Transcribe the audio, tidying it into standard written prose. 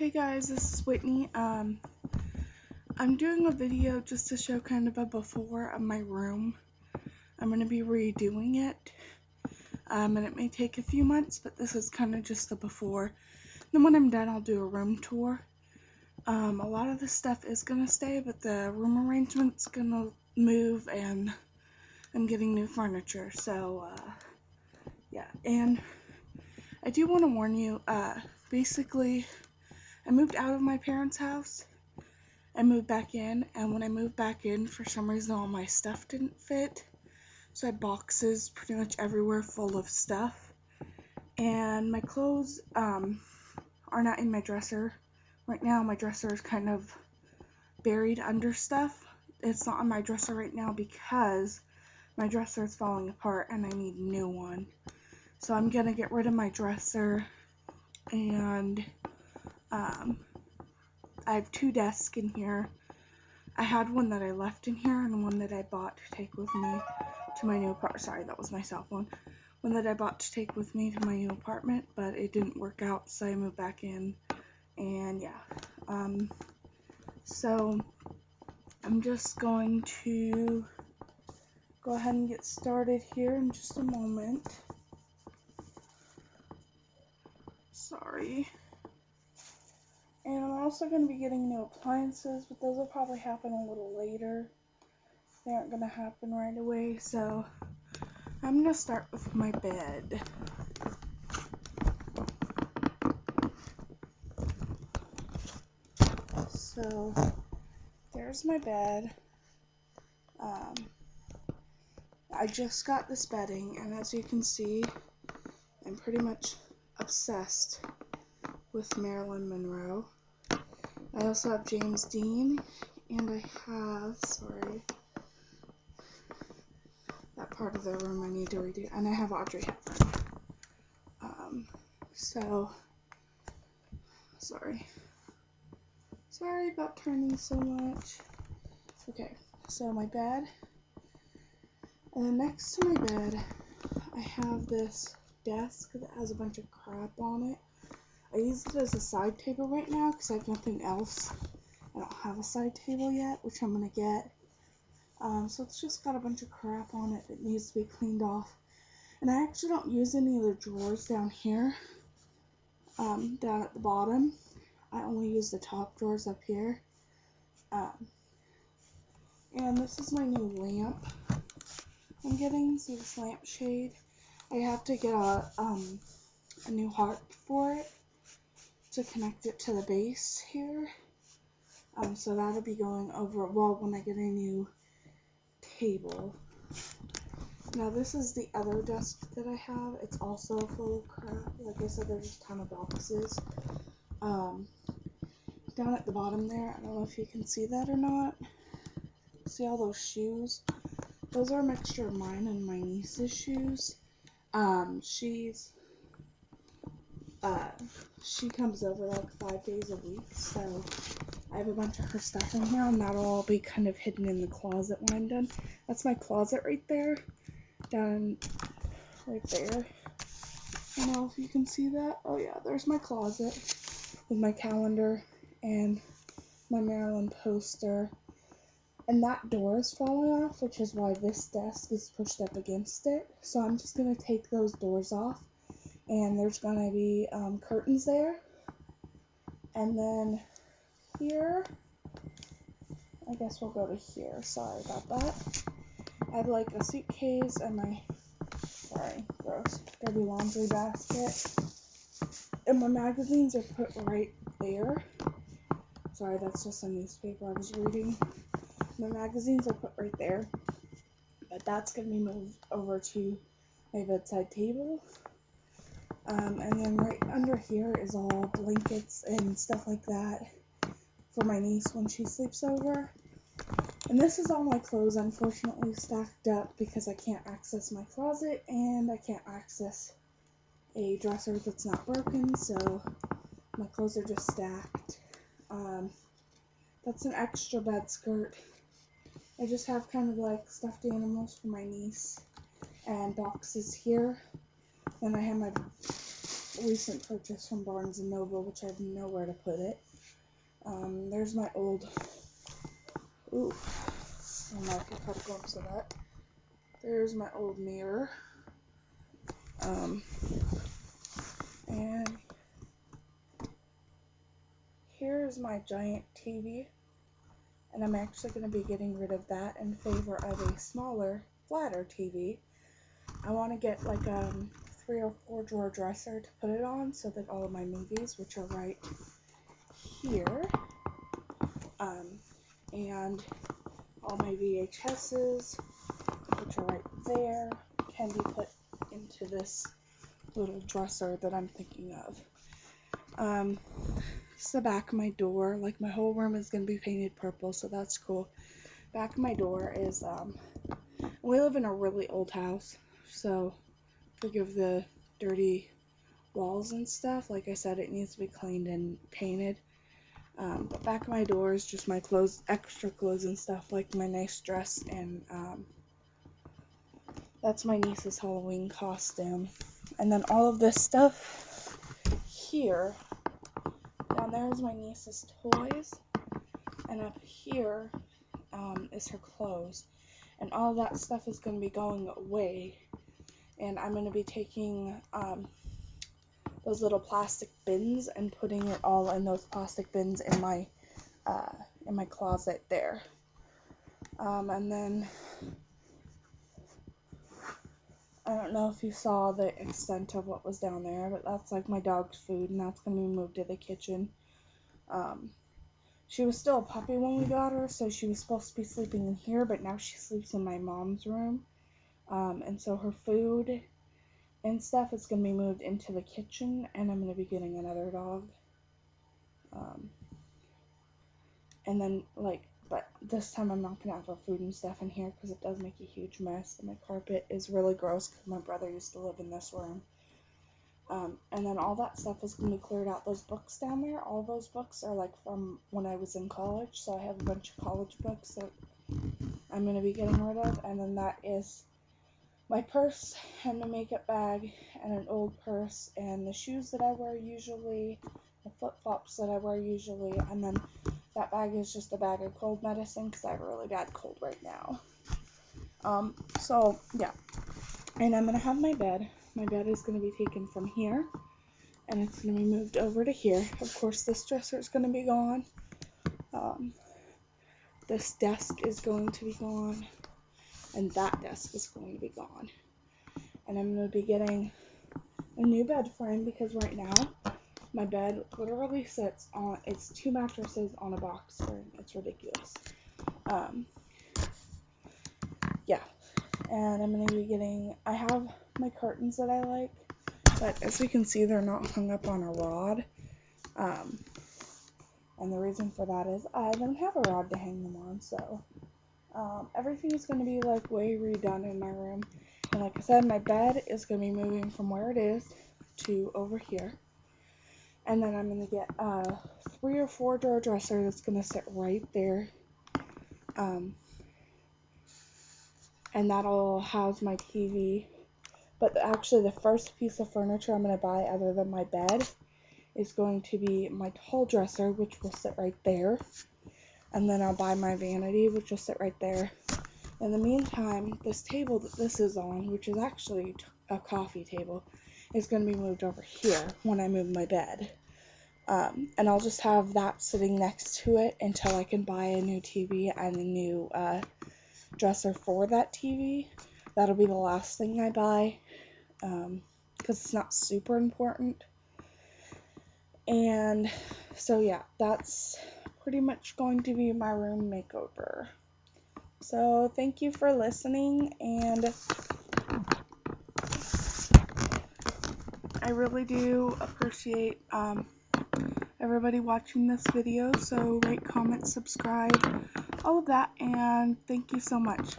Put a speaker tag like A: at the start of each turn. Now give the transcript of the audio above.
A: Hey guys, this is Whitney. I'm doing a video just to show kind of a before of my room. I'm going to be redoing it, and it may take a few months, but this is kind of just the before. Then when I'm done, I'll do a room tour. A lot of the stuff is going to stay, but the room arrangement's going to move, and I'm getting new furniture, so, yeah. And I do want to warn you, basically, I moved out of my parents' house. I moved back in, and when I moved back in, for some reason all my stuff didn't fit. So I had boxes pretty much everywhere full of stuff. And my clothes are not in my dresser. Right now my dresser is kind of buried under stuff. It's not on my dresser right now because my dresser is falling apart and I need a new one. So I'm gonna get rid of my dresser, and I have two desks in here. I had one that I left in here and one that I bought to take with me to my new apartment. Sorry, that was my cell phone. One that I bought to take with me to my new apartment, but it didn't work out, so I moved back in. And yeah, so I'm just going to go ahead and get started here in just a moment. Sorry. And I'm also going to be getting new appliances, but those will probably happen a little later. They aren't going to happen right away, so I'm going to start with my bed. So, there's my bed. I just got this bedding, and as you can see, I'm pretty much obsessed with Marilyn Monroe. I also have James Dean, and I have, sorry, that part of the room I need to redo, and I have Audrey Hepburn. So, sorry about turning so much. Okay, so my bed, and then next to my bed, I have this desk that has a bunch of crap on it. I use it as a side table right now because I have nothing else. I don't have a side table yet, which I'm going to get. So it's just got a bunch of crap on it that needs to be cleaned off. And I actually don't use any of the drawers down here, down at the bottom. I only use the top drawers up here. And this is my new lamp I'm getting. See this lampshade? I have to get a new heart for it to connect it to the base here. So that'll be going over, well, when I get a new table. Now this is the other desk that I have. It's also full of crap. Like I said, there's a ton of boxes. Down at the bottom there, I don't know if you can see that or not. See all those shoes? Those are a mixture of mine and my niece's shoes. She comes over like 5 days a week, so I have a bunch of her stuff in here, and that'll all be kind of hidden in the closet when I'm done. That's my closet right there, down right there. I don't know if you can see that. Oh yeah, there's my closet with my calendar and my Marilyn poster. And that door is falling off, which is why this desk is pushed up against it. So I'm just going to take those doors off. And there's going to be curtains there. And then here, I guess we'll go to here. Sorry about that. I have like a suitcase and my, sorry, gross, dirty laundry basket. And my magazines are put right there. Sorry, that's just a newspaper I was reading. My magazines are put right there. But that's going to be moved over to my bedside table. And then right under here is all blankets and stuff like that for my niece when she sleeps over. And this is all my clothes, unfortunately, stacked up because I can't access my closet and I can't access a dresser that's not broken, so my clothes are just stacked. That's an extra bed skirt. I just have kind of like stuffed animals for my niece and boxes here. Then I have my recent purchase from Barnes & Noble, which I have nowhere to put it. There's my old, ooh, I don't know if you caught a glimpse of that. There's my old mirror. And here's my giant TV. And I'm actually going to be getting rid of that in favor of a smaller, flatter TV. I want to get like a 3 or 4 drawer dresser to put it on so that all of my movies, which are right here, and all my VHSs, which are right there, can be put into this little dresser that I'm thinking of. This is the back of my door. Like, my whole room is going to be painted purple, so that's cool. Back of my door is, we live in a really old house, so forgive the dirty walls and stuff. Like I said, it needs to be cleaned and painted. But back of my door is just my clothes, extra clothes and stuff, like my nice dress, and that's my niece's Halloween costume. And then all of this stuff here, down there is my niece's toys, and up here is her clothes. And all that stuff is going to be going away, and I'm going to be taking those little plastic bins and putting it all in those plastic bins in my closet there. And then I don't know if you saw the extent of what was down there, but that's like my dog's food, and that's going to be moved to the kitchen. She was still a puppy when we got her, so she was supposed to be sleeping in here, but now she sleeps in my mom's room. And so her food and stuff is going to be moved into the kitchen, and I'm going to be getting another dog. And then, but this time I'm not going to have her food and stuff in here because it does make a huge mess. And my carpet is really gross because my brother used to live in this room. And then all that stuff is going to be cleared out. Those books down there, all those books are like from when I was in college. So I have a bunch of college books that I'm going to be getting rid of. And then that is my purse and my makeup bag and an old purse and the shoes that I wear usually, the flip-flops that I wear usually, and then that bag is just a bag of cold medicine because I have a really bad cold right now. So, yeah. And I'm going to have my bed. My bed is going to be taken from here, and it's going to be moved over to here. Of course, this dresser is going to be gone. This desk is going to be gone, and that desk is going to be gone. And I'm going to be getting a new bed frame because right now my bed literally sits on, it's 2 mattresses on a box spring. It's ridiculous. Yeah. And I'm going to be getting, I have my curtains that I like, but as we can see, they're not hung up on a rod. And the reason for that is I don't have a rod to hang them on, so everything is going to be like way redone in my room. And like I said, my bed is going to be moving from where it is to over here. And then I'm going to get a 3 or 4 drawer dresser that's going to sit right there. And that'll house my TV. But actually the first piece of furniture I'm going to buy other than my bed is going to be my tall dresser, which will sit right there. And then I'll buy my vanity, which will sit right there. In the meantime, this table that this is on, which is actually a coffee table, is going to be moved over here when I move my bed. And I'll just have that sitting next to it until I can buy a new TV and a new dresser for that TV. That'll be the last thing I buy, because it's not super important. And so yeah, that's pretty much going to be my room makeover. So thank you for listening, and I really do appreciate everybody watching this video. So rate, comment, subscribe, all of that, and thank you so much.